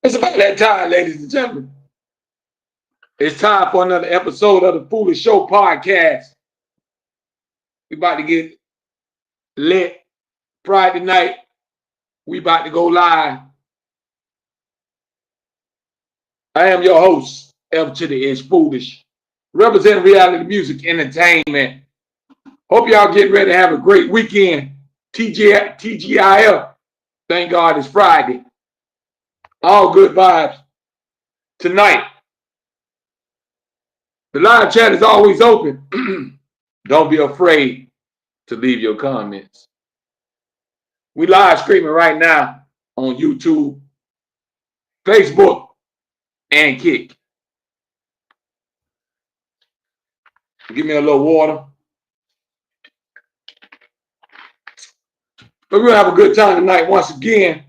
It's about that time, ladies and gentlemen. It's time for another episode of the Foolish Show podcast. We about to get lit Friday night. We about to go live. I am your host, F to the Edge Foolish, representing reality music entertainment. Hope y'all getting ready to have a great weekend. TGIF. Thank God it's Friday. All good vibes. Tonight, the live chat is always open. Don't be afraid to leave your comments. We live streaming right now on YouTube, Facebook, and Kick. Give me a little water. But we're going to have a good time tonight once again.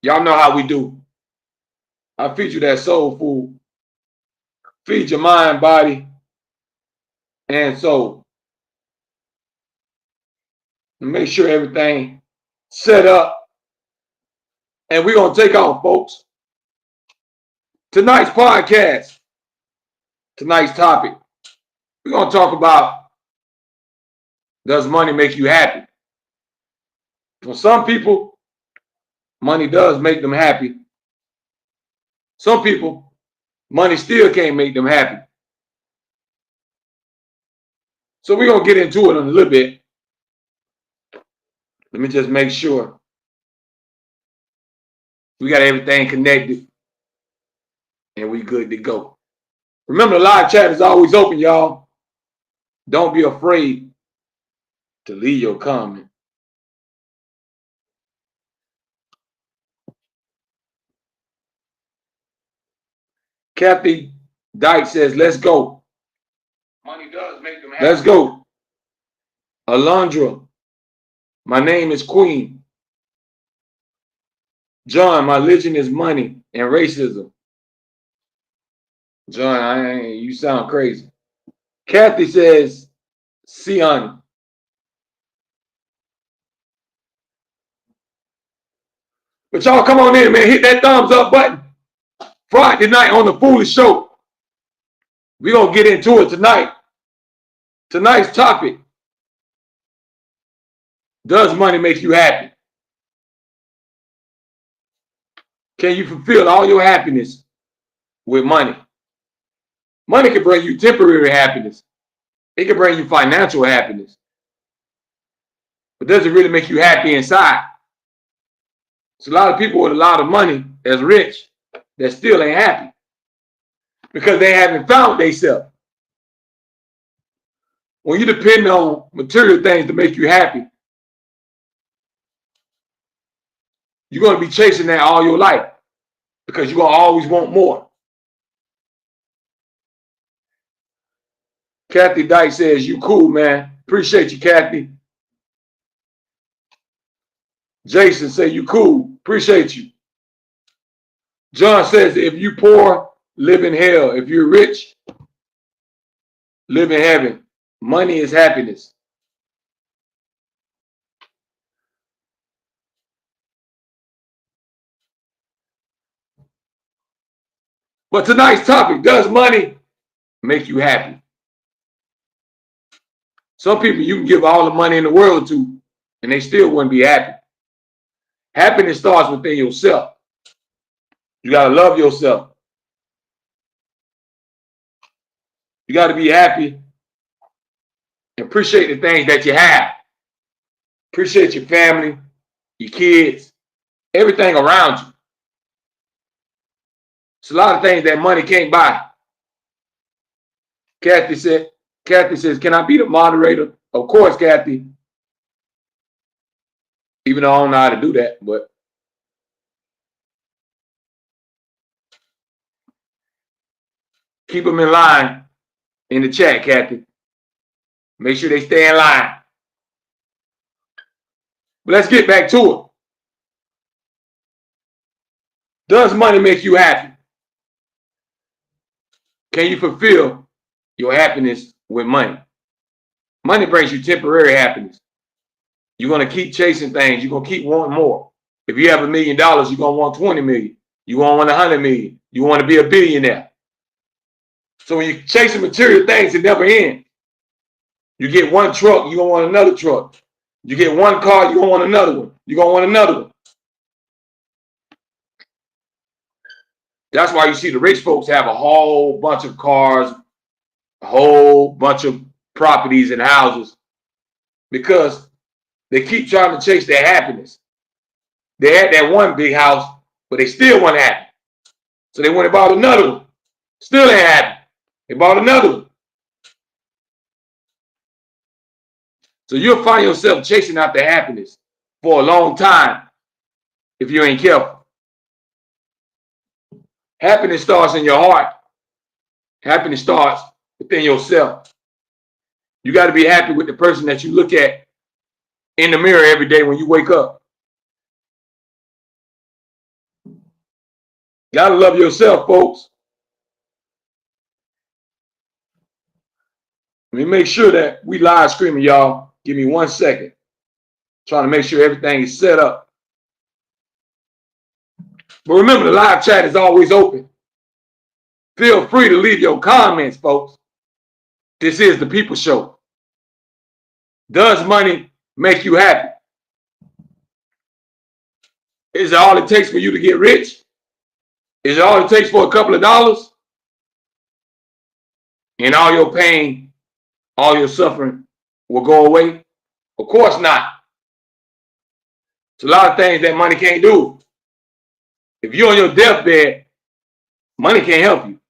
Y'all know how we do. I feed you that soul food. Feed your mind, body, and soul. And make sure everything set up. And we're going to take off, folks. Tonight's podcast, tonight's topic, we're going to talk about, does money make you happy? For some people, money does make them happy. Some people, money still can't make them happy. So we're going to get into it in a little bit. Let me just make sure we got everything connected and we good to go. Remember, the live chat is always open, y'all. Don't be afraid to leave your comment. Kathy Dyke says, let's go. Money does make them happy. Let's go. Alondra, my name is Queen. John, my religion is money and racism. John, you sound crazy. Kathy says, Sion. But y'all come on in, man. Hit that thumbs up button. Friday night on the Foolish Show. We're going to get into it tonight. Tonight's topic. Does money make you happy? Can you fulfill all your happiness with money? Money can bring you temporary happiness. It can bring you financial happiness. But does it really make you happy inside? There's a lot of people with a lot of money that's rich that still ain't happy because they haven't found themselves. When you depend on material things to make you happy, you're going to be chasing that all your life because you're going to always want more. Kathy Dyke says, you cool, man. Appreciate you, Kathy. Jason say, you cool. Appreciate you. John says, if you poor, live in hell. If you're rich, live in heaven. Money is happiness. But tonight's topic, does money make you happy? Some people you can give all the money in the world to, and they still wouldn't be happy. Happiness starts within yourself. You got to love yourself. You got to be happy and appreciate the things that you have. Appreciate your family, your kids, everything around you. It's a lot of things that money can't buy. Kathy says, can I be the moderator? Of course, Kathy. Even though I don't know how to do that, but keep them in line in the chat, Kathy. Make sure they stay in line. But let's get back to it. Does money make you happy? Can you fulfill your happiness with money? Money brings you temporary happiness. You're going to keep chasing things. You're going to keep wanting more. If you have $1 million, you're going to want 20 million. You want 100 million. You want to be a billionaire. So when you're chasing material things, it never ends. You get one truck, you're going to want another truck. You get one car, you're going to want another one. You're going to want another one. That's why you see the rich folks have a whole bunch of cars, a whole bunch of properties and houses, because they keep trying to chase their happiness. They had that one big house, but they still weren't happy. So they went and bought another one. Still ain't happy. They bought another one. So you'll find yourself chasing after happiness for a long time if you ain't careful. Happiness starts in your heart. Happiness starts within yourself. You got to be happy with the person that you look at in the mirror every day when you wake up. Got to love yourself, folks. Let me make sure that we live streaming, y'all. Give me 1 second. Trying to make sure everything is set up. But remember, the live chat is always open. Feel free to leave your comments, folks. This is the People Show. Does money make you happy? Is it all it takes for you to get rich? Is it all it takes for a couple of dollars? And all your pain, all your suffering will go away? Of course not. It's a lot of things that money can't do. If you're on your deathbed, money can't help you.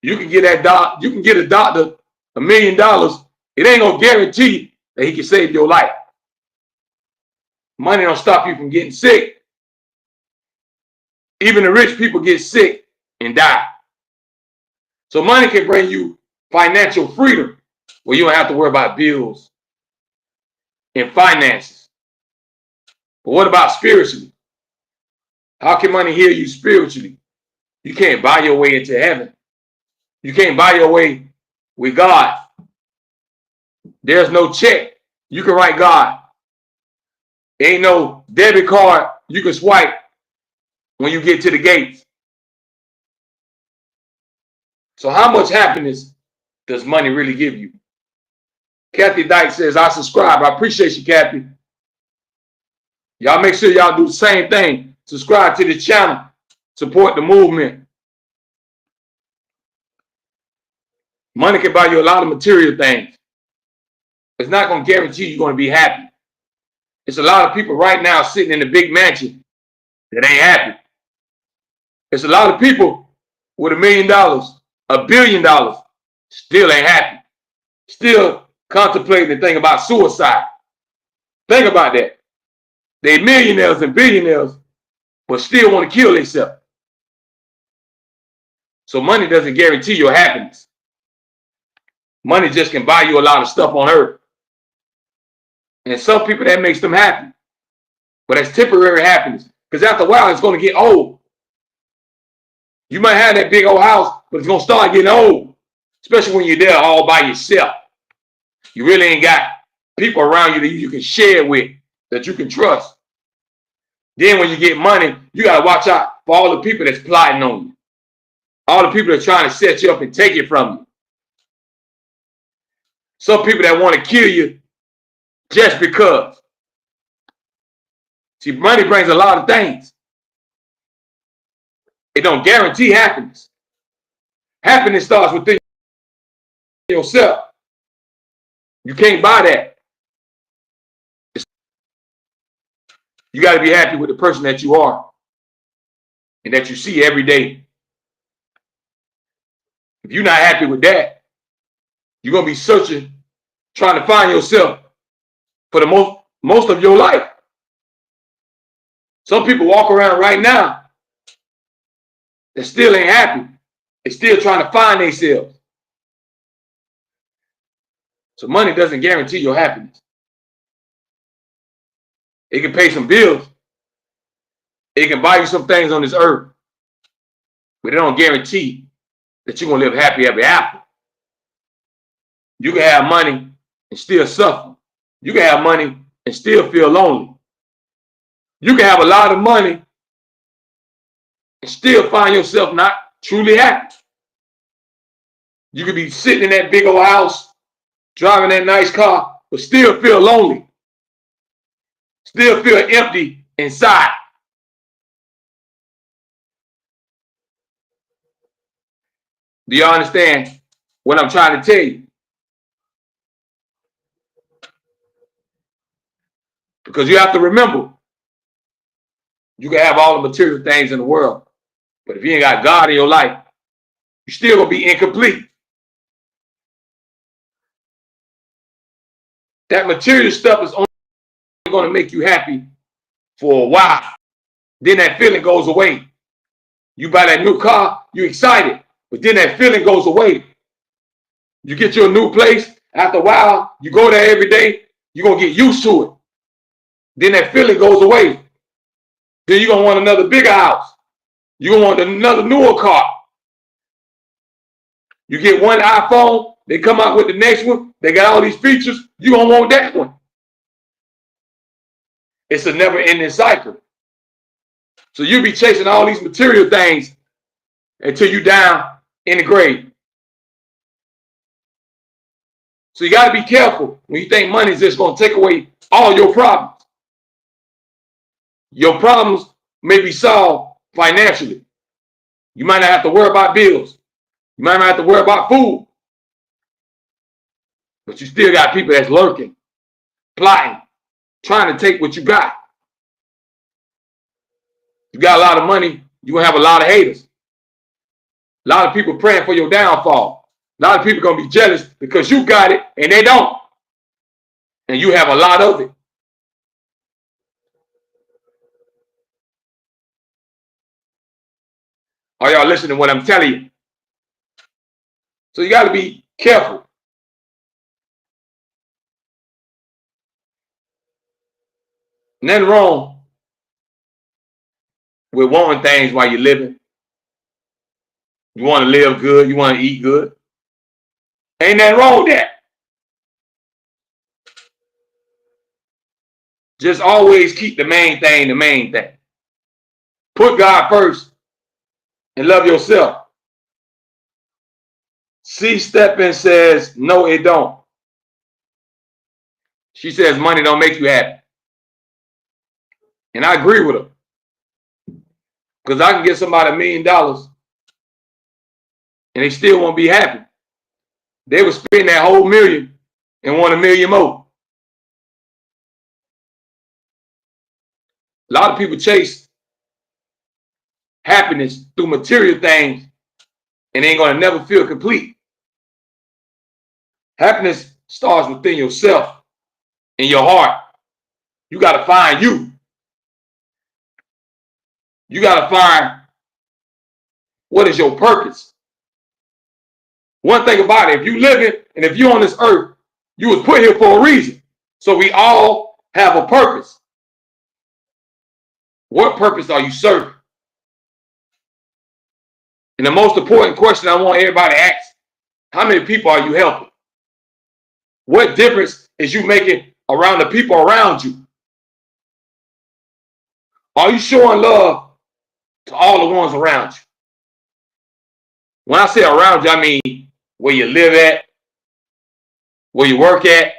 You can get a doctor $1 million. It ain't gonna guarantee that he can save your life. Money don't stop you from getting sick. Even the rich people get sick and die. So money can bring you financial freedom where you don't have to worry about bills and finances. But what about spiritually? How can money heal you spiritually? You can't buy your way into heaven. You can't buy your way with God. There's no check you can write God. Ain't no debit card you can swipe when you get to the gates. So how much happiness does money really give you? Kathy Dyke says, I subscribe. I appreciate you, Kathy. Y'all make sure y'all do the same thing. Subscribe to the channel. Support the movement. Money can buy you a lot of material things. It's not going to guarantee you're going to be happy. It's a lot of people right now sitting in a big mansion that ain't happy. It's a lot of people with $1 million, $1 billion, still ain't happy. Still contemplating the thing about suicide. Think about that. They're millionaires and billionaires, but still want to kill themselves. So money doesn't guarantee your happiness. Money just can buy you a lot of stuff on earth. And some people, that makes them happy. But that's temporary happiness. Because after a while, it's going to get old. You might have that big old house, but it's going to start getting old. Especially when you're there all by yourself. You really ain't got people around you that you can share with, that you can trust. Then when you get money, you got to watch out for all the people that's plotting on you. All the people that are trying to set you up and take it from you. Some people that want to kill you just because. See, money brings a lot of things. It don't guarantee happiness. Happiness starts within yourself. You can't buy that. You got to be happy with the person that you are and that you see every day. If you're not happy with that, you're going to be searching, trying to find yourself for the most of your life. Some people walk around right now that still ain't happy. They're still trying to find themselves. So money doesn't guarantee your happiness. It can pay some bills. It can buy you some things on this earth. But it don't guarantee that you're going to live happy ever after. You can have money and still suffer. You can have money and still feel lonely. You can have a lot of money and still find yourself not truly happy. You could be sitting in that big old house, driving that nice car, but still feel lonely. Still feel empty inside. Do you understand what I'm trying to tell you? Because you have to remember, you can have all the material things in the world, but if you ain't got God in your life, you're still going to be incomplete. That material stuff is only going to make you happy for a while. Then that feeling goes away. You buy that new car, you're excited, but then that feeling goes away. You get your new place, after a while, you go there every day, you're going to get used to it. Then that feeling goes away. Then you're going to want another bigger house. You're going to want another newer car. You get one iPhone, they come out with the next one, they got all these features, you're going to want that one. It's a never-ending cycle. So you'll be chasing all these material things until you're down in the grave. So you got to be careful when you think money is just going to take away all your problems. Your problems may be solved financially. You might not have to worry about bills. You might not have to worry about food. But you still got people that's lurking, plotting, trying to take what you got. You got a lot of money, you're going to have a lot of haters. A lot of people praying for your downfall. A lot of people going to be jealous because you got it and they don't. And you have a lot of it. Are y'all listening to what I'm telling you? So you got to be careful. Nothing wrong with wanting things while you're living. You want to live good. You want to eat good. Ain't nothing wrong with that. Just always keep the main thing the main thing. Put God first and love yourself. C. Steppen says, no, it don't. She says money don't make you happy. And I agree with her. Because I can get somebody $1 million and they still won't be happy. They would spend that whole million and want $1 million more. A lot of people chase happiness through material things and ain't going to never feel complete. Happiness starts within yourself, in your heart. You got to find you. You got to find what is your purpose. One thing about it, if you live it and if you're on this earth, you was put here for a reason. So we all have a purpose. What purpose are you serving? And the most important question I want everybody to ask, how many people are you helping? What difference is you making around the people around you? Are you showing love to all the ones around you? When I say around you, I mean where you live at, where you work at,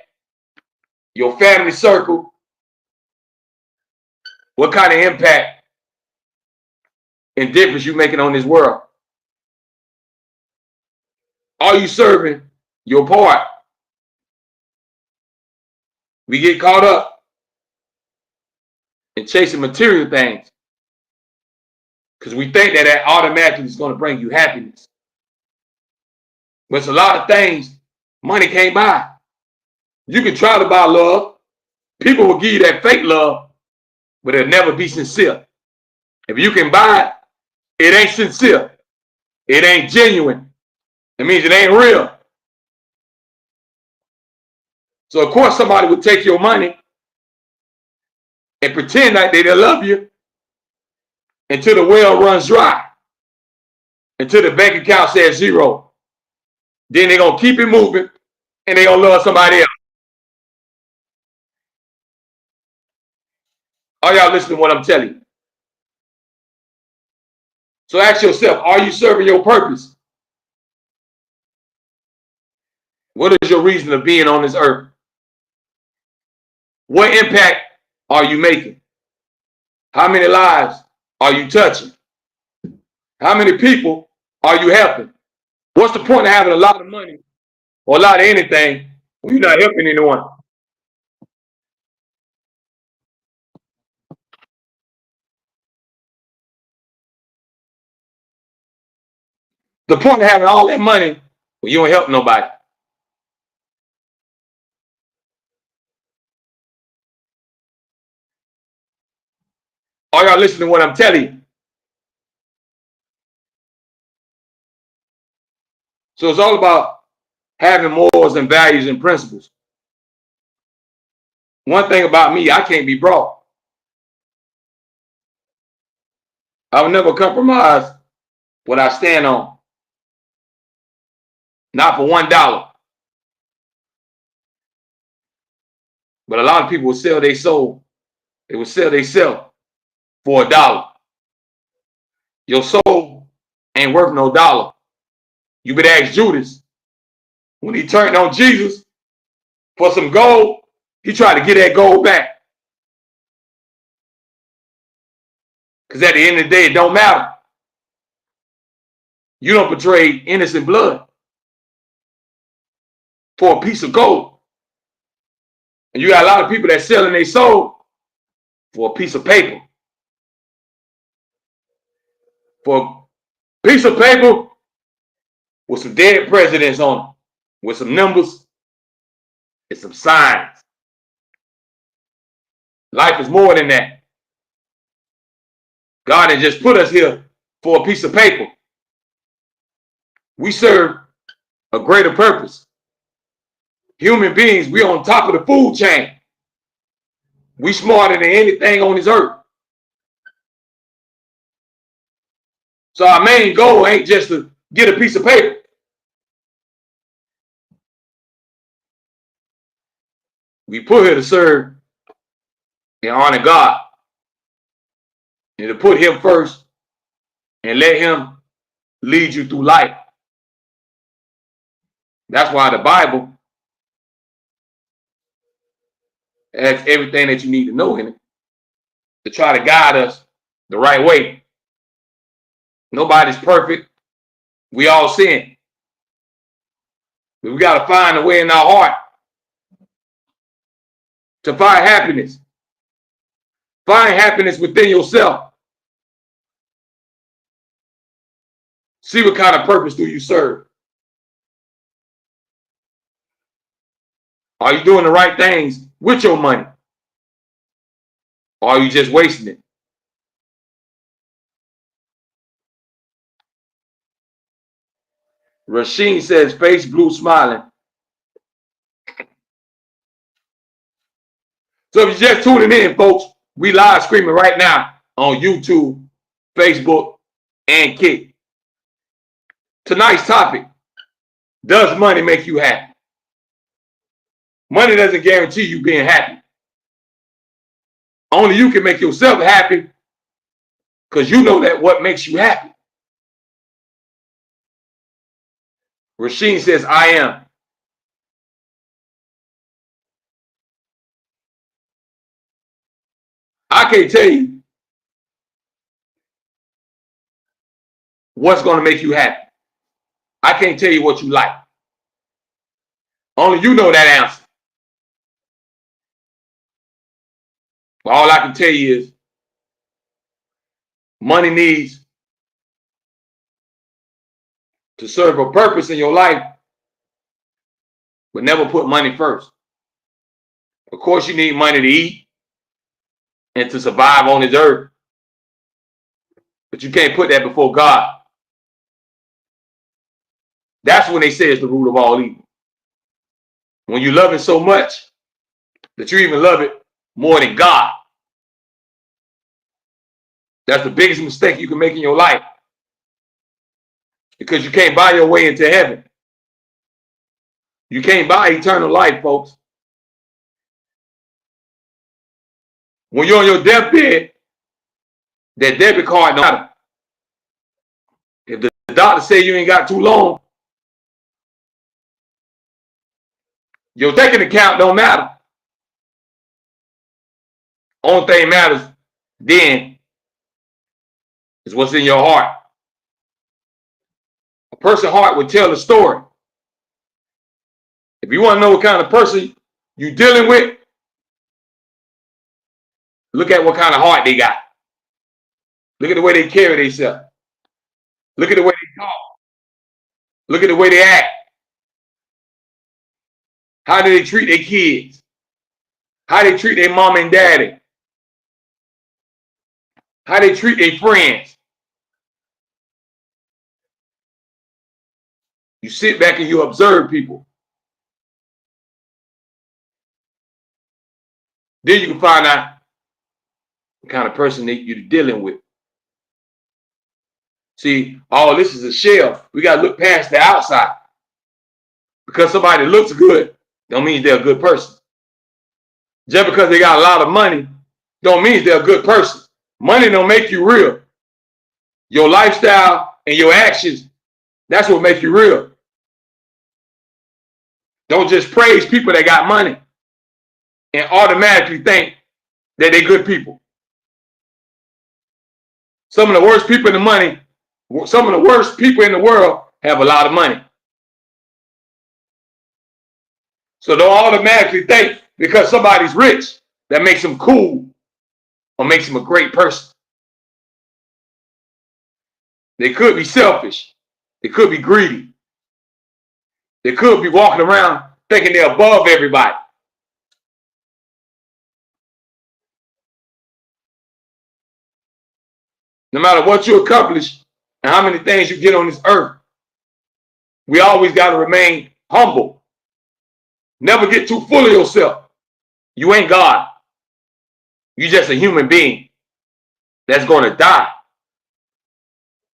your family circle. What kind of impact and difference you making on this world? Are you serving your part? We get caught up in chasing material things because we think that automatically is going to bring you happiness. But it's a lot of things money can't buy. You can try to buy love. People will give you that fake love, but it'll never be sincere. If you can buy it, it ain't sincere. It ain't genuine. It means it ain't real. So of course somebody would take your money and pretend like they love you until the well runs dry, until the bank account says zero. Then they're going to keep it moving and they're going to love somebody else. Are y'all listening to what I'm telling you? So ask yourself, are you serving your purpose? What is your reason of being on this earth? What impact are you making? How many lives are you touching? How many people are you helping? What's the point of having a lot of money or a lot of anything when you're not helping anyone? The point of having all that money when you don't help nobody. Are y'all listening to what I'm telling you? So it's all about having morals and values and principles. One thing about me, I can't be brought. I will never compromise what I stand on. Not for $1. But a lot of people will sell their soul. They will sell their self for $1. Your soul ain't worth no dollar. You better ask Judas. When he turned on Jesus for some gold, he tried to get that gold back. Because at the end of the day, it don't matter. You don't betray innocent blood for a piece of gold. And you got a lot of people that selling their soul for a piece of paper. For a piece of paper with some dead presidents on it, with some numbers and some signs. Life is more than that. God has just put us here for a piece of paper. We serve a greater purpose. Human beings, we on top of the food chain. We smarter than anything on this earth. So our main goal ain't just to get a piece of paper. We put here to serve and honor God. And to put him first and let him lead you through life. That's why the Bible has everything that you need to know in it to try to guide us the right way. Nobody's perfect. We all sin. But we got to find a way in our heart to find happiness. Find happiness within yourself. See what kind of purpose do you serve. Are you doing the right things with your money? Or are you just wasting it? Rasheen says, face blue smiling. So if you're just tuning in, folks, we live streaming right now on YouTube, Facebook, and Kick. Tonight's topic, does money make you happy? Money doesn't guarantee you being happy. Only you can make yourself happy because you know that what makes you happy. Rasheen says, I am. I can't tell you what's going to make you happy. I can't tell you what you like. Only you know that answer. But all I can tell you is money needs to serve a purpose in your life, but never put money first. Of course, you need money to eat and to survive on this earth, but you can't put that before God. That's when they say it's the root of all evil. When you love it so much that you even love it more than God. That's the biggest mistake you can make in your life. Because you can't buy your way into heaven. You can't buy eternal life, folks. when you're on your deathbed, that debit card don't matter. If the doctor say you ain't got too long, your checking account don't matter. Only thing matters then is what's in your heart. A person's heart will tell a story. If you want to know what kind of person you're dealing with, look at what kind of heart they got. Look at the way they carry themselves. Look at the way they talk. Look at the way they act. How do they treat their kids? How they treat their mom and daddy? How they treat their friends? You sit back and you observe people. Then you can find out what kind of person that you're dealing with. See, all this is a shell. We got to look past the outside. Because somebody looks good, don't mean they're a good person. Just because they got a lot of money, don't mean they're a good person. Money don't make you real. Your lifestyle and your actions, that's what makes you real. Don't just praise people that got money and automatically think that they're good people. Some of the worst people in the world have a lot of money. So don't automatically think because somebody's rich that makes them cool or makes them a great person. They could be selfish. They could be greedy. They could be walking around thinking they're above everybody. No matter what you accomplish and how many things you get on this earth, we always got to remain humble. Never get too full of yourself. You ain't God. You're just a human being that's going to die.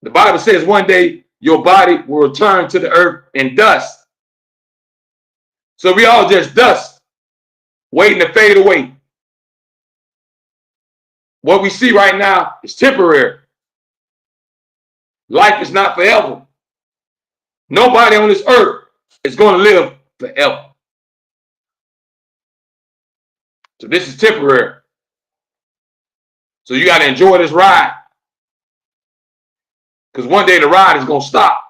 The Bible says one day your body will return to the earth in dust. So we all just dust, waiting to fade away. What we see right now is temporary. Life is not forever. Nobody on this earth is going to live forever. So this is temporary. So you got to enjoy this ride. Because one day the ride is going to stop.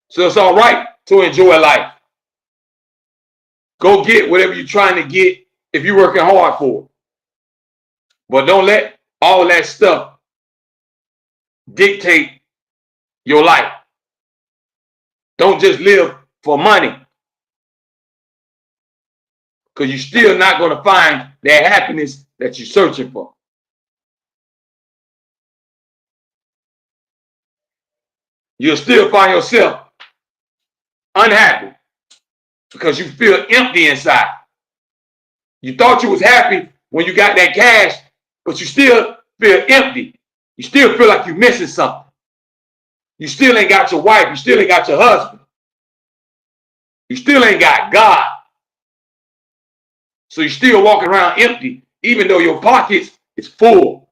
So it's all right to enjoy life. Go get whatever you're trying to get if you're working hard for it. But don't let all that stuff dictate your life. Don't just live for money. Because you're still not going to find that happiness that you're searching for. You'll still find yourself unhappy because you feel empty inside. You thought you was happy when you got that cash, but you still feel empty. You still feel like you're missing something. You still ain't got your wife. You still ain't got your husband. You still ain't got God. So you're still walking around empty, even though your pockets is full.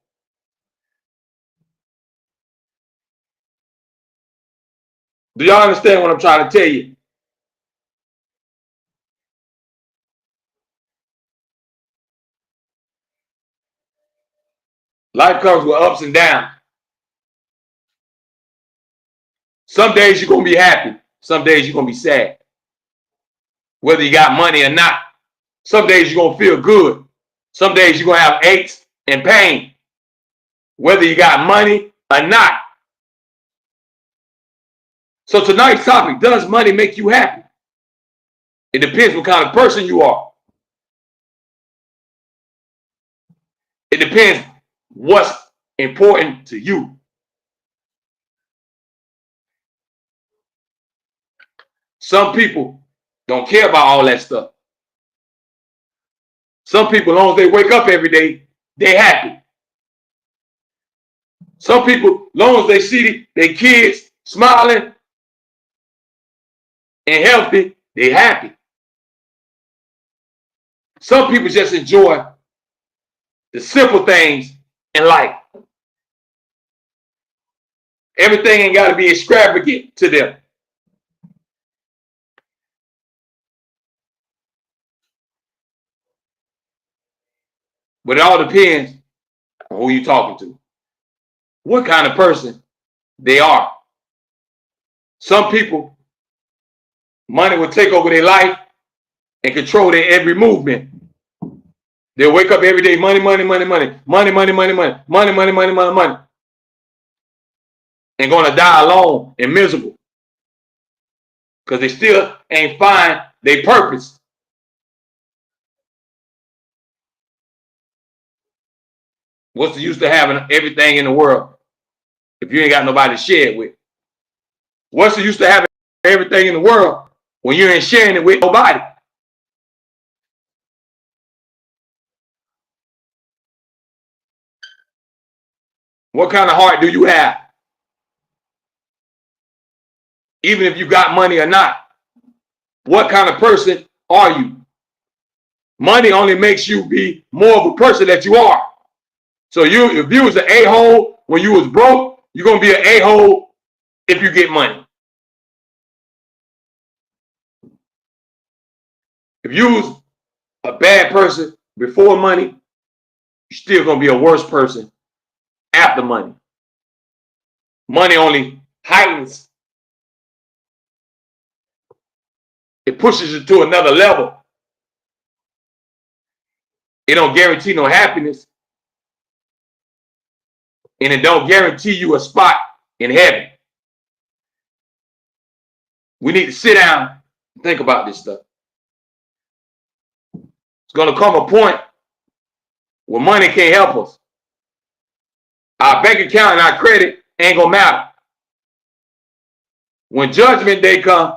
Do y'all understand what I'm trying to tell you? Life comes with ups and downs. Some days you're going to be happy. Some days you're going to be sad. Whether you got money or not. Some days you're going to feel good. Some days you're going to have aches and pain. Whether you got money or not. So tonight's topic, does money make you happy? It depends what kind of person you are. It depends what's important to you. Some people don't care about all that stuff. Some people, as long as they wake up every day, they're happy. Some people, as long as they see their kids smiling and healthy, they're happy. Some people just enjoy the simple things in life. Everything ain't got to be extravagant to them. But it all depends on who you're talking to, what kind of person they are. Some people, money will take over their life and control their every movement. They'll wake up every day, money, money, money, money, money, money, money, money, money, money, money, money, money, and gonna die alone and miserable because they still ain't find their purpose. What's the use of having everything in the world if you ain't got nobody to share it with? What's the use of having everything in the world when you ain't sharing it with nobody? What kind of heart do you have? Even if you got money or not, what kind of person are you? Money only makes you be more of a person that you are. So if you was an a-hole when you was broke, you're gonna be an a-hole if you get money. If you was a bad person before money, you're still gonna be a worse person after money. Money only heightens. It pushes you to another level. It don't guarantee no happiness. And it don't guarantee you a spot in heaven. We need to sit down and think about this stuff. It's going to come a point where money can't help us. Our bank account and our credit ain't going to matter. When judgment day comes,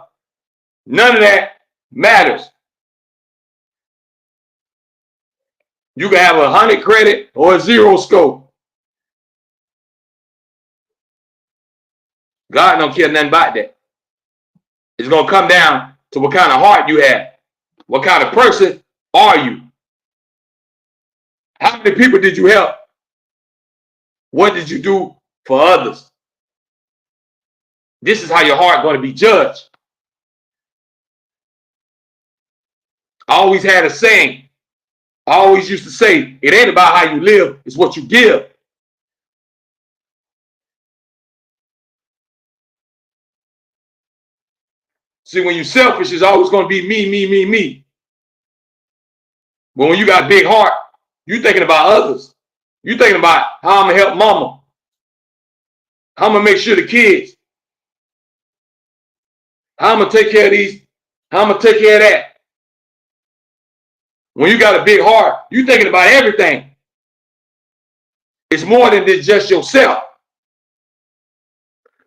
none of that matters. You can have 100 credit or a 0 score. God don't care nothing about that. It's going to come down to what kind of heart you have. What kind of person are you? How many people did you help? What did you do for others? This is how your heart is going to be judged. I always had a saying. I always used to say, it ain't about how you live, it's what you give. See, when you're selfish, it's always going to be me, me, me, me. But when you got a big heart, you're thinking about others. You're thinking about how I'm going to help mama. How I'm going to make sure the kids. How I'm going to take care of these. How I'm going to take care of that. When you got a big heart, you're thinking about everything. It's more than just yourself.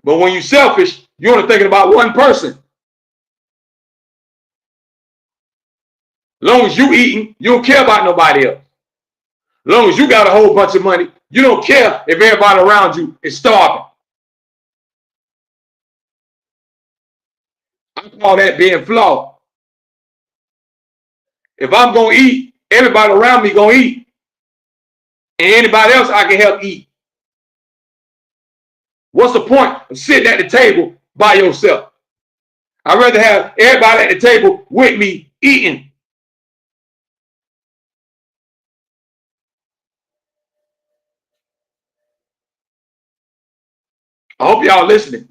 But when you're selfish, you're only thinking about one person. As long as you eating, you don't care about nobody else. As long as you got a whole bunch of money, you don't care if everybody around you is starving. I call that being flawed. If I'm going to eat, everybody around me going to eat. And anybody else I can help eat. What's the point of sitting at the table by yourself? I'd rather have everybody at the table with me eating. I hope y'all listening.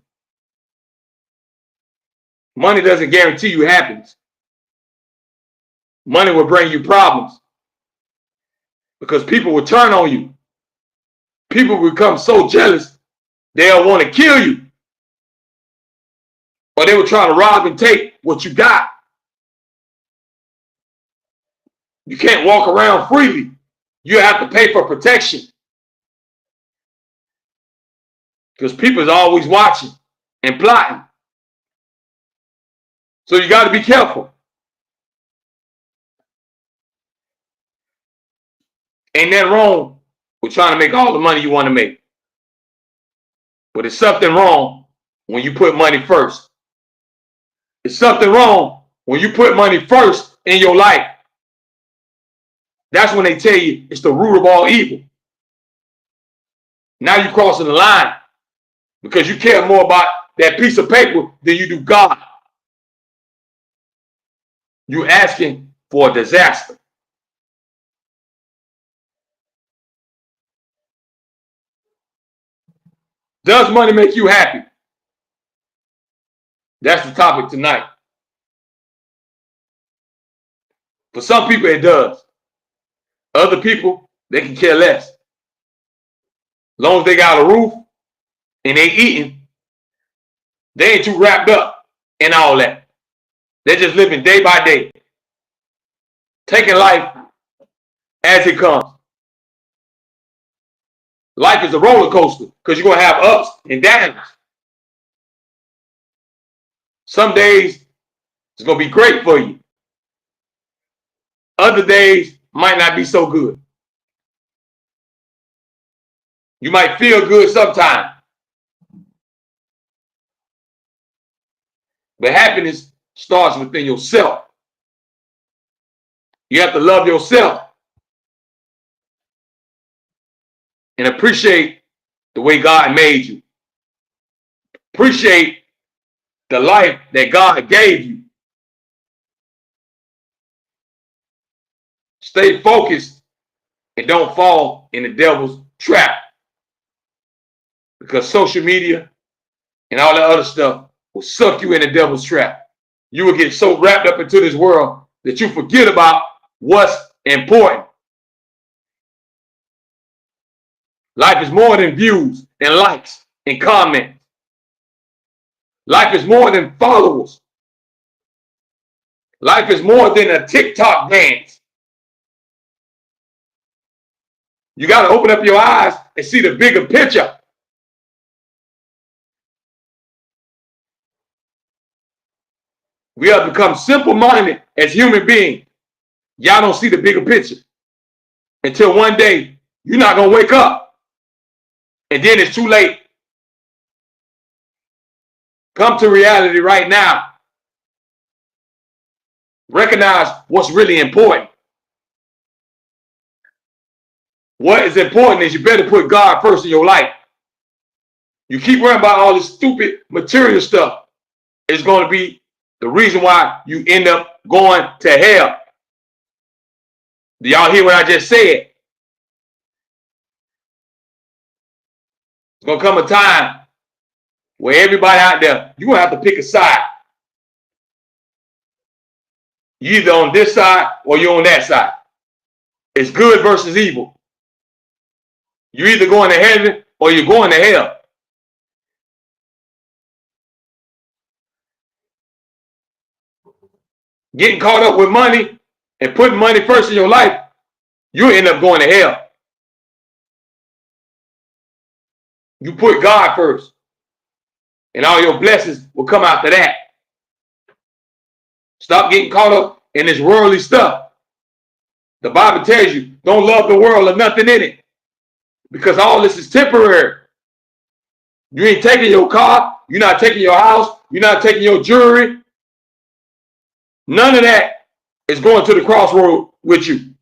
Money doesn't guarantee you happiness. Money will bring you problems because people will turn on you. People will become so jealous they'll want to kill you. Or they will try to rob and take what you got. You can't walk around freely. You have to pay for protection. Because people is always watching and plotting. So you got to be careful. Ain't nothing wrong with trying to make all the money you want to make. But it's something wrong when you put money first. It's something wrong when you put money first in your life. That's when they tell you it's the root of all evil. Now you're crossing the line because you care more about that piece of paper than you do God. You're asking for a disaster. Does money make you happy? That's the topic tonight. For some people, it does. Other people, they can care less. As long as they got a roof and they eating, they ain't too wrapped up in all that. They're just living day by day, taking life as it comes. Life is a roller coaster because you're going to have ups and downs. Some days it's going to be great for you. Other days might not be so good. You might feel good sometimes. But happiness starts within yourself. You have to love yourself and appreciate the way God made you. Appreciate the life that God gave you. Stay focused and don't fall in the devil's trap. Because social media and all that other stuff will suck you in the devil's trap. You will get so wrapped up into this world that you forget about what's important. Life is more than views and likes and comments. Life is more than followers. Life is more than a TikTok dance. You got to open up your eyes and see the bigger picture. We have become simple-minded as human beings. Y'all don't see the bigger picture until one day you're not going to wake up. And then it's too late. Come to reality right now. Recognize what's really important. What is important is you better put God first in your life. You keep worrying about all this stupid material stuff. It's going to be the reason why you end up going to hell. Do y'all hear what I just said? It's going to come a time where everybody out there, you're going to have to pick a side. You're either on this side or you're on that side. It's good versus evil. You're either going to heaven or you're going to hell. Getting caught up with money and putting money first in your life, you end up going to hell. You put God first, and all your blessings will come after that. Stop getting caught up in this worldly stuff. The Bible tells you, don't love the world or nothing in it, because all this is temporary. You ain't taking your car, you're not taking your house, you're not taking your jewelry. None of that is going to the crossroad with you.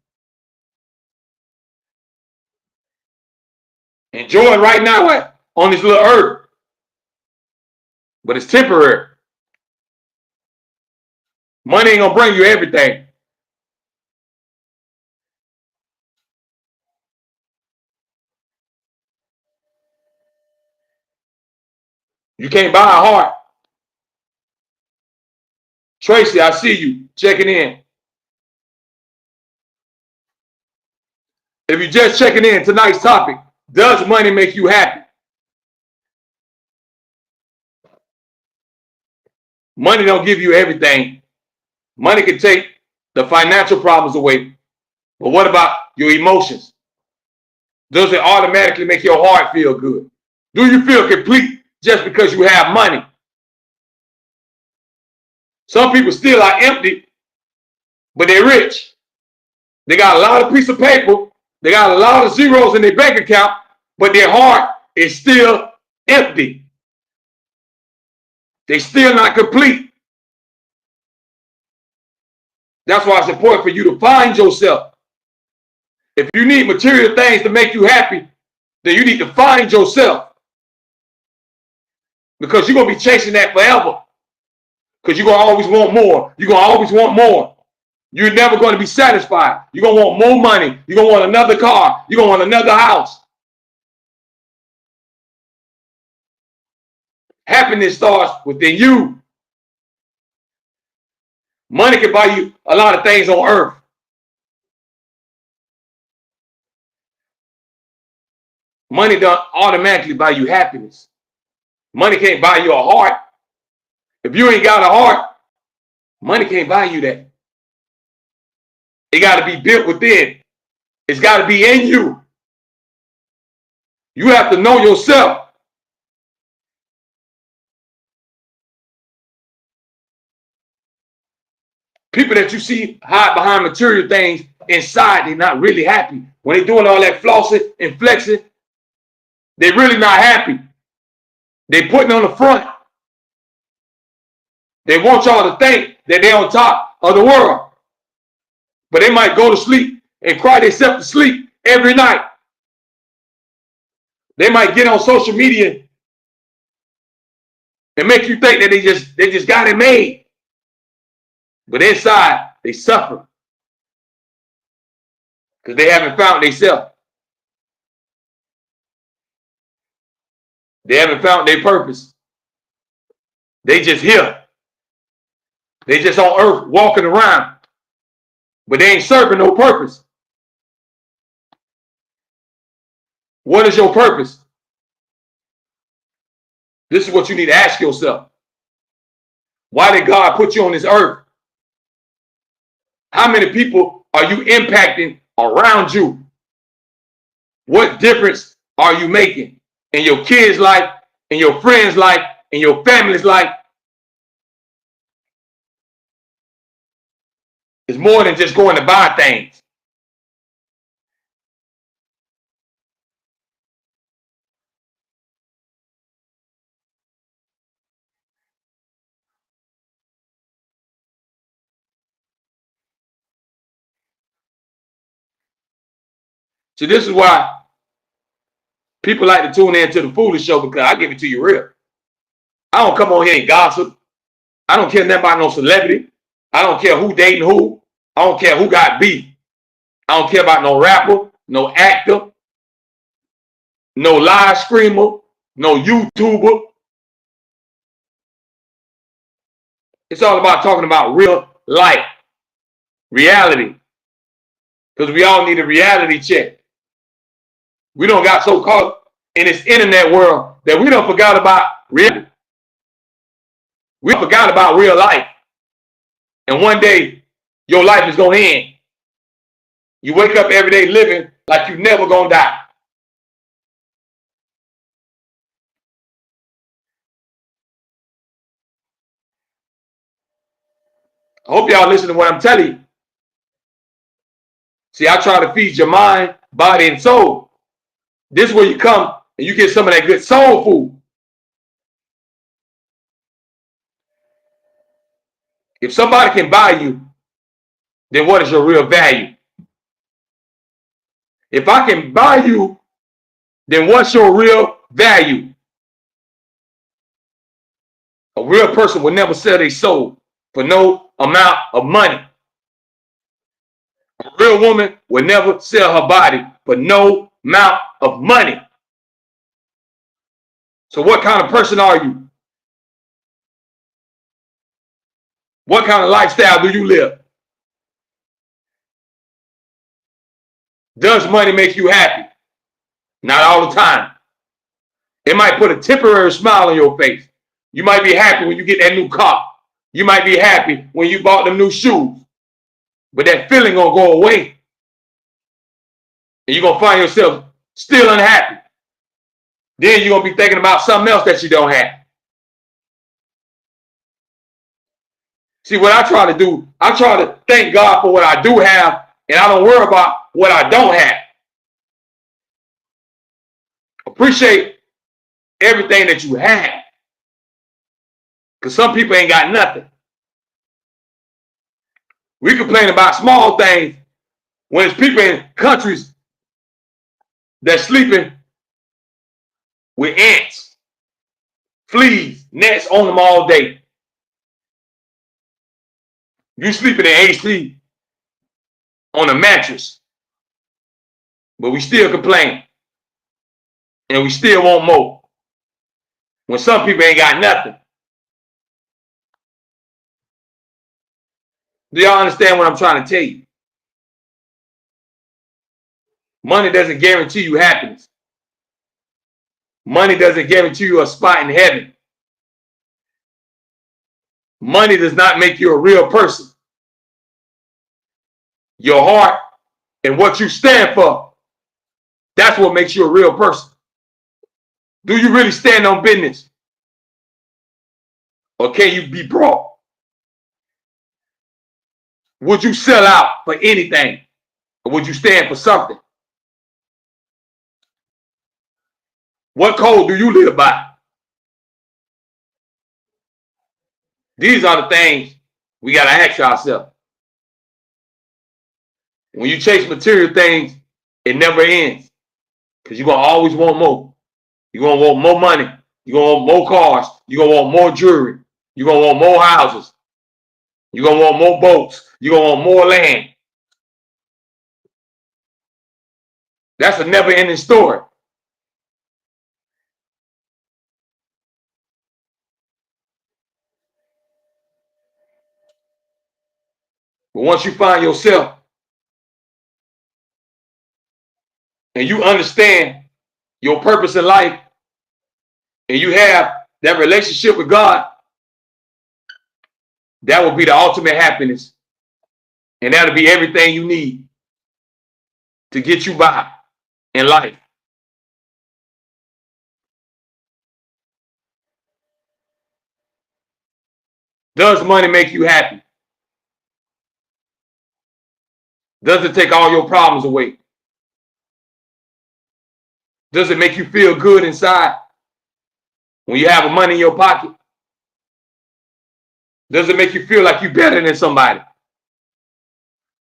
Enjoy it right now on this little earth. But it's temporary. Money ain't gonna bring you everything. You can't buy a heart. Tracy, I see you checking in. If you're just checking in, tonight's topic, does money make you happy? Money don't give you everything. Money can take the financial problems away. But what about your emotions? Does it automatically make your heart feel good? Do you feel complete just because you have money? Some people still are empty, but they're rich. They got a lot of piece of paper. They got a lot of zeros in their bank account, but their heart is still empty. They're still not complete. That's why it's important for you to find yourself. If you need material things to make you happy, then you need to find yourself. Because you're going to be chasing that forever. Because you're going to always want more. You're going to always want more. You're never going to be satisfied. You're going to want more money. You're going to want another car. You're going to want another house. Happiness starts within you. Money can buy you a lot of things on earth. Money doesn't automatically buy you happiness. Money can't buy you a heart. If you ain't got a heart, money can't buy you that. It got to be built within. It's got to be in you. You have to know yourself. People that you see hide behind material things, inside they're not really happy. When they're doing all that flossing and flexing, they're really not happy. They're putting on the front. They want y'all to think that they're on top of the world. But they might go to sleep and cry themselves to sleep every night. They might get on social media and make you think that they just got it made. But inside, they suffer. Because they haven't found themselves. They haven't found their purpose. They just here. They just on earth walking around. But they ain't serving no purpose. What is your purpose? This is what you need to ask yourself. Why did God put you on this earth? How many people are you impacting around you? What difference are you making in your kids' life, in your friends' life, in your family's life? It's more than just going to buy things. See, this is why people like to tune in to the Foolish Show, because I give it to you real. I don't come on here and gossip. I don't care nothing about no celebrity. I don't care who dating who. I don't care who got beef. I don't care about no rapper, no actor, no live streamer, no YouTuber. It's all about talking about real life, reality. Because we all need a reality check. We don't got so caught in this internet world that we don't forgot about reality. We forgot about real life. And one day, your life is going to end. You wake up every day living like you never going to die. I hope y'all listen to what I'm telling you. See, I try to feed your mind, body, and soul. This is where you come and you get some of that good soul food. If somebody can buy you, then what is your real value? If I can buy you, then what's your real value? A real person will never sell their soul for no amount of money. A real woman will never sell her body for no amount of money. So what kind of person are you? What kind of lifestyle do you live? Does money make you happy? Not all the time. It might put a temporary smile on your face. You might be happy when you get that new car. You might be happy when you bought them new shoes. But that feeling gonna go away. And you're gonna find yourself still unhappy. Then you're gonna be thinking about something else that you don't have. See, what I try to do, I try to thank God for what I do have, and I don't worry about what I don't have. Appreciate everything that you have. Because some people ain't got nothing. We complain about small things When it's people in countries that's sleeping with ants, fleas, gnats on them all day. You sleeping in AC on a mattress, but we still complain. And we still want more. When some people ain't got nothing. Do y'all understand what I'm trying to tell you? Money doesn't guarantee you happiness. Money doesn't guarantee you a spot in heaven. Money does not make you a real person. Your heart and what you stand for, that's what makes you a real person. Do you really stand on business? Or can you be broke? Would you sell out for anything? Or would you stand for something? What code do you live by? These are the things we got to ask ourselves. When you chase material things, it never ends. Because you're going to always want more. You're going to want more money. You're going to want more cars. You're going to want more jewelry. You're going to want more houses. You're going to want more boats. You're going to want more land. That's a never-ending story. But once you find yourself and you understand your purpose in life and you have that relationship with God, that will be the ultimate happiness. And that'll be everything you need to get you by in life. Does money make you happy? Does it take all your problems away? Does it make you feel good inside when you have money in your pocket? Does it make you feel like you're better than somebody?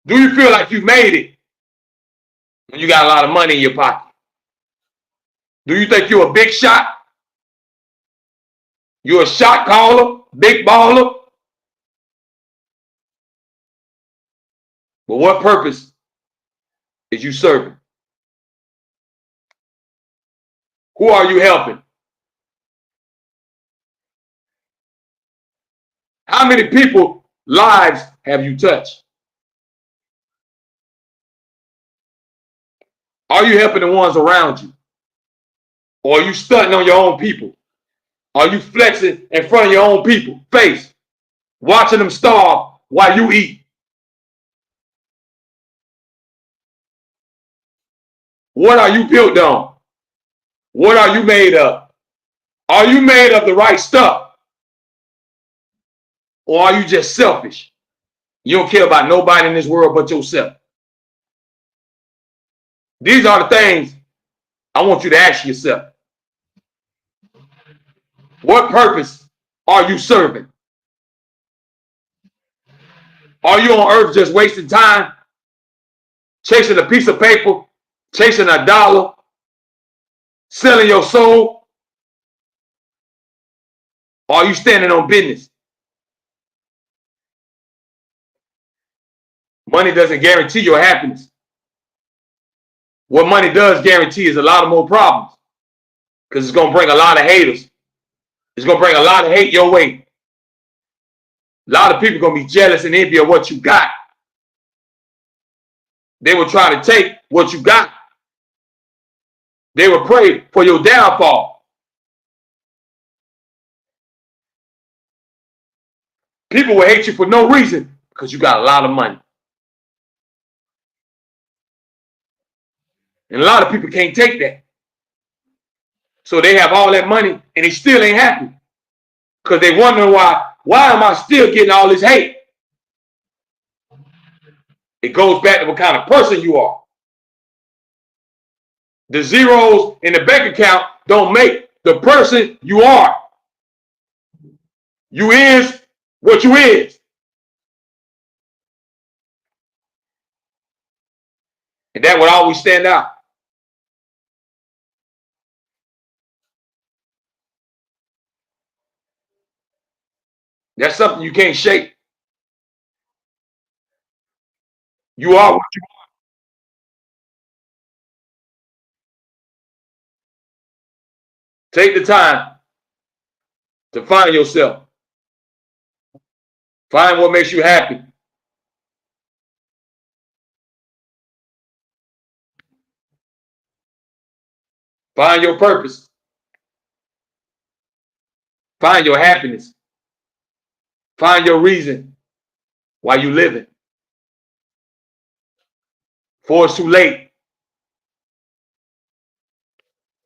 Do you feel like you made it when you got a lot of money in your pocket? Do you think you're a big shot? You're a shot caller, big baller? But what purpose is you serving? Who are you helping? How many people's lives have you touched? Are you helping the ones around you? Or are you stunting on your own people? Are you flexing in front of your own people face, watching them starve while you eat? What are you built on? What are you made of? Are you made of the right stuff? Or are you just selfish? You don't care about nobody in this world but yourself. These are the things I want you to ask yourself. What purpose are you serving? Are you on earth just wasting time, chasing a piece of paper, chasing a dollar, selling your soul? Or are you standing on business? Money doesn't guarantee your happiness. What money does guarantee is a lot of more problems, because it's going to bring a lot of haters. It's going to bring a lot of hate your way. A lot of people are going to be jealous and envy of what you got. They will try to take what you got. They will pray for your downfall. People will hate you for no reason because you got a lot of money. And a lot of people can't take that. So they have all that money and they still ain't happy. Because they wonder why am I still getting all this hate? It goes back to what kind of person you are. The zeros in the bank account don't make the person you are. You is what you is. And that would always stand out. That's something you can't shake. You are what you are. Take the time to find yourself. Find what makes you happy. Find your purpose. Find your happiness. Find your reason why you living. Before it's too late.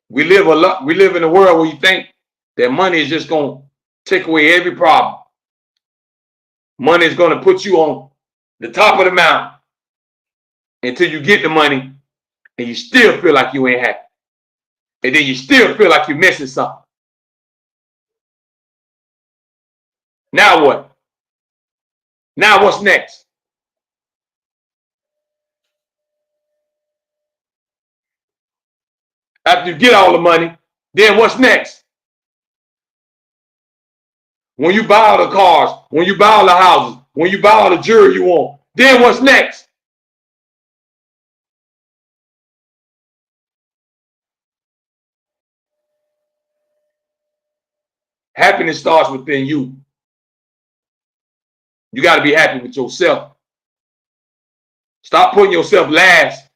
We live in a world where you think that money is just gonna take away every problem. Money is gonna put you on the top of the mountain until you get the money and you still feel like you ain't happy. And then you still feel like you're missing something. Now what? Now what's next? After you get all the money, then what's next? When you buy all the cars, when you buy all the houses, when you buy all the jewelry you want, then what's next? Happiness starts within you. You got to be happy with yourself. Stop putting yourself last.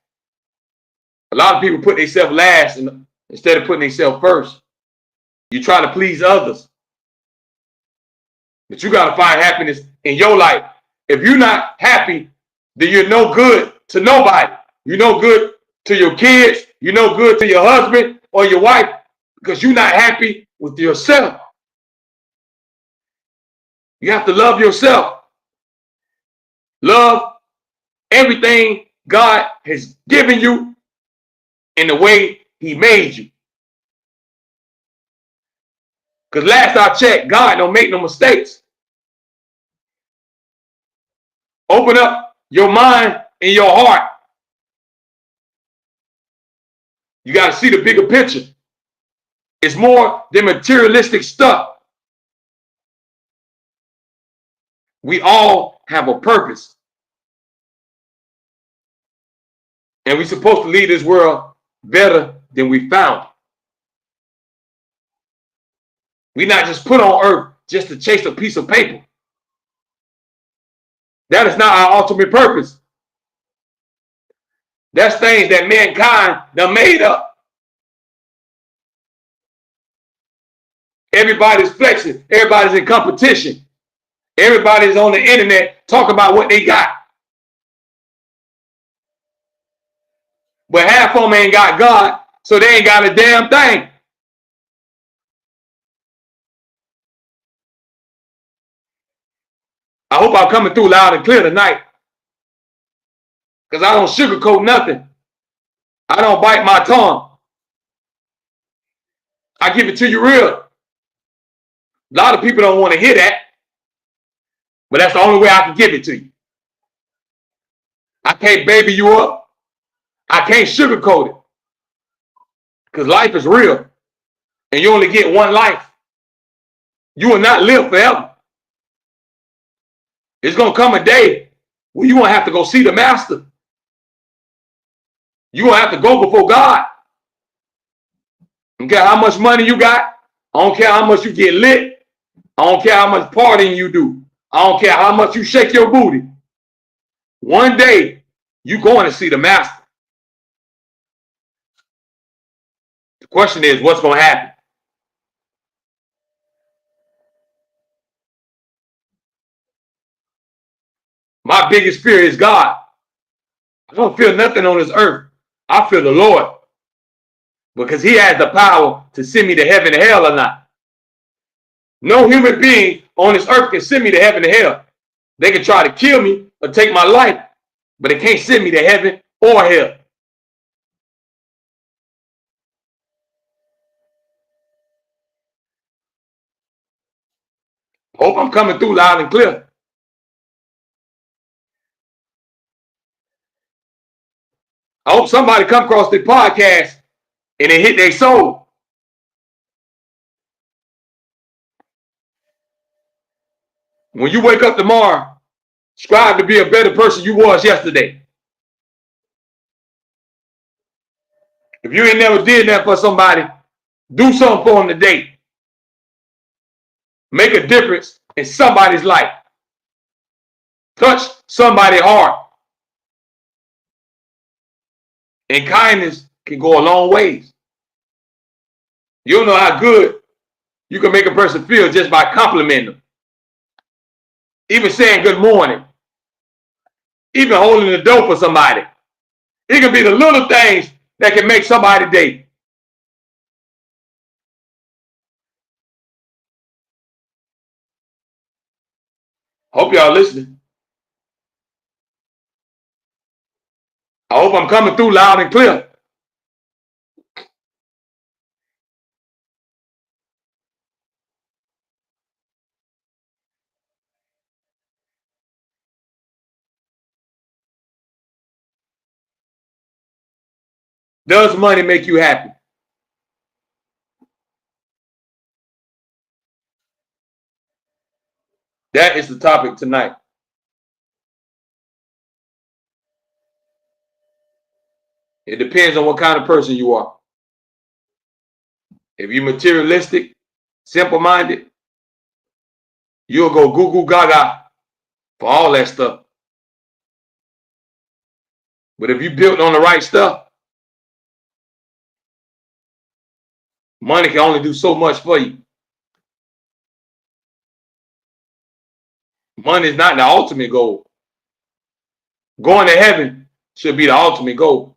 A lot of people put themselves last instead of putting themselves first. You try to please others. But you got to find happiness in your life. If you're not happy, then you're no good to nobody. You're no good to your kids. You're no good to your husband or your wife because you're not happy with yourself. You have to love yourself. Love everything God has given you in the way he made you. Because last I checked, God don't make no mistakes. Open up your mind and your heart. You got to see the bigger picture. It's more than materialistic stuff. We all have a purpose. And we're supposed to leave this world better than we found it. We're not just put on earth just to chase a piece of paper. That is not our ultimate purpose. That's things that mankind done made up. Everybody's flexing. Everybody's in competition. Everybody's on the internet talking about what they got. But half of them ain't got God, so they ain't got a damn thing. I hope I'm coming through loud and clear tonight. Because I don't sugarcoat nothing. I don't bite my tongue. I give it to you real. A lot of people don't want to hear that. But that's the only way I can give it to you. I can't baby you up. I can't sugarcoat it. Because life is real. And you only get one life. You will not live forever. It's going to come a day where you won't have to go see the master. You won't have to go before God. I don't care how much money you got. I don't care how much you get lit. I don't care how much partying you do. I don't care how much you shake your booty. One day, you're going to see the master. The question is, what's going to happen? My biggest fear is God. I don't feel nothing on this earth. I feel the Lord. Because he has the power to send me to heaven and hell or not. No human being on this earth can send me to heaven and hell. They can try to kill me or take my life, but they can't send me to heaven or hell. Hope I'm coming through loud and clear. I hope somebody come across the podcast and it hit their soul. When you wake up tomorrow, strive to be a better person you was yesterday. If you ain't never did that for somebody, do something for them today. Make a difference in somebody's life. Touch somebody's heart. And kindness can go a long ways. You don't know how good you can make a person feel just by complimenting them. Even saying good morning. Even holding the door for somebody. It can be the little things that can make somebody's day. Hope y'all listening. I hope I'm coming through loud and clear. Does money make you happy? That is the topic tonight. It depends on what kind of person you are. If you're materialistic, simple-minded, you'll go goo goo gaga for all that stuff. But if you built on the right stuff, money can only do so much for you. Money is not the ultimate goal. Going to heaven should be the ultimate goal.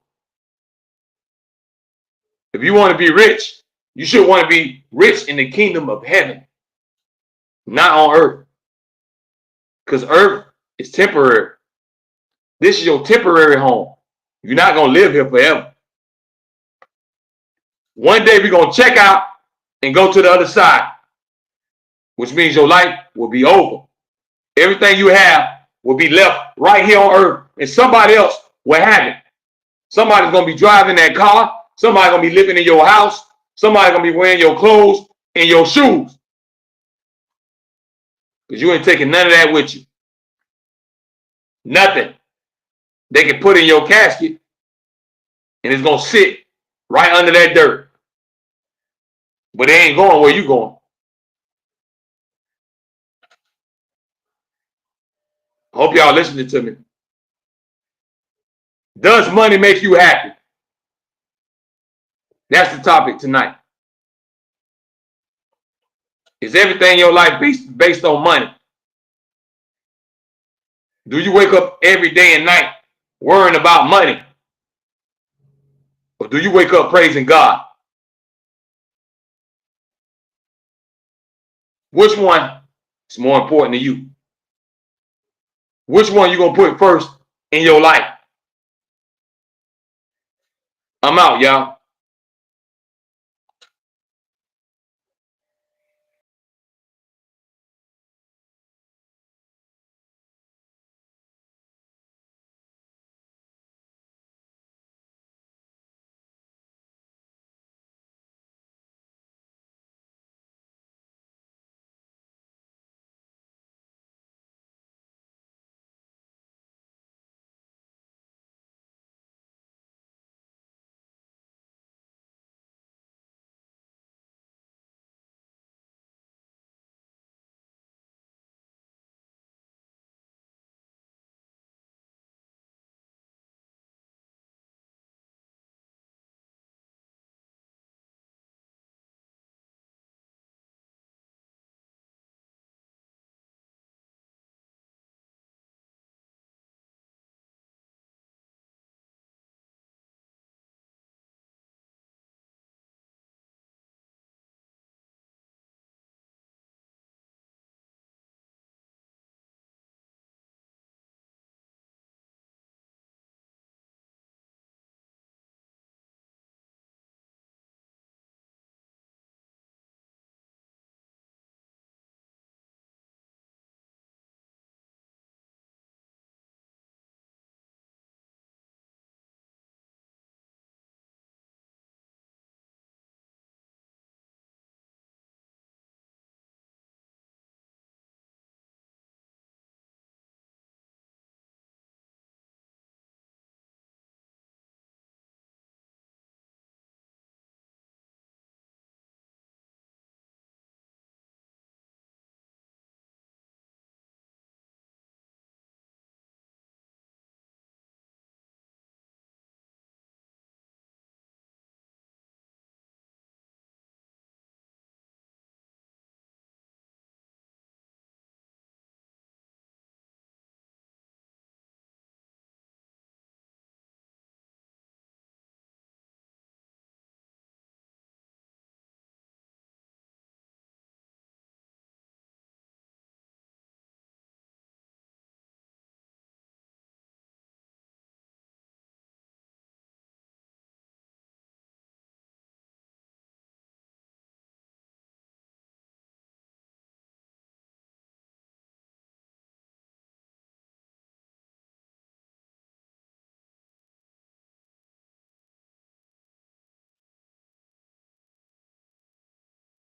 If you want to be rich, you should want to be rich in the kingdom of heaven, not on earth. Because earth is temporary. This is your temporary home. You're not going to live here forever. One day we're going to check out and go to the other side, which means your life will be over. Everything you have will be left right here on earth, and somebody else will have it. Somebody's going to be driving that car. Somebody's going to be living in your house. Somebody's going to be wearing your clothes and your shoes. Because you ain't taking none of that with you. Nothing. They can put in your casket, and it's going to sit right under that dirt. But they ain't going where you going. I hope y'all listening to me. Does money make you happy? That's the topic tonight. Is everything in your life based on money? Do you wake up every day and night worrying about money? Or do you wake up praising God? Which one is more important to you? Which one you going to put first in your life? I'm out, y'all.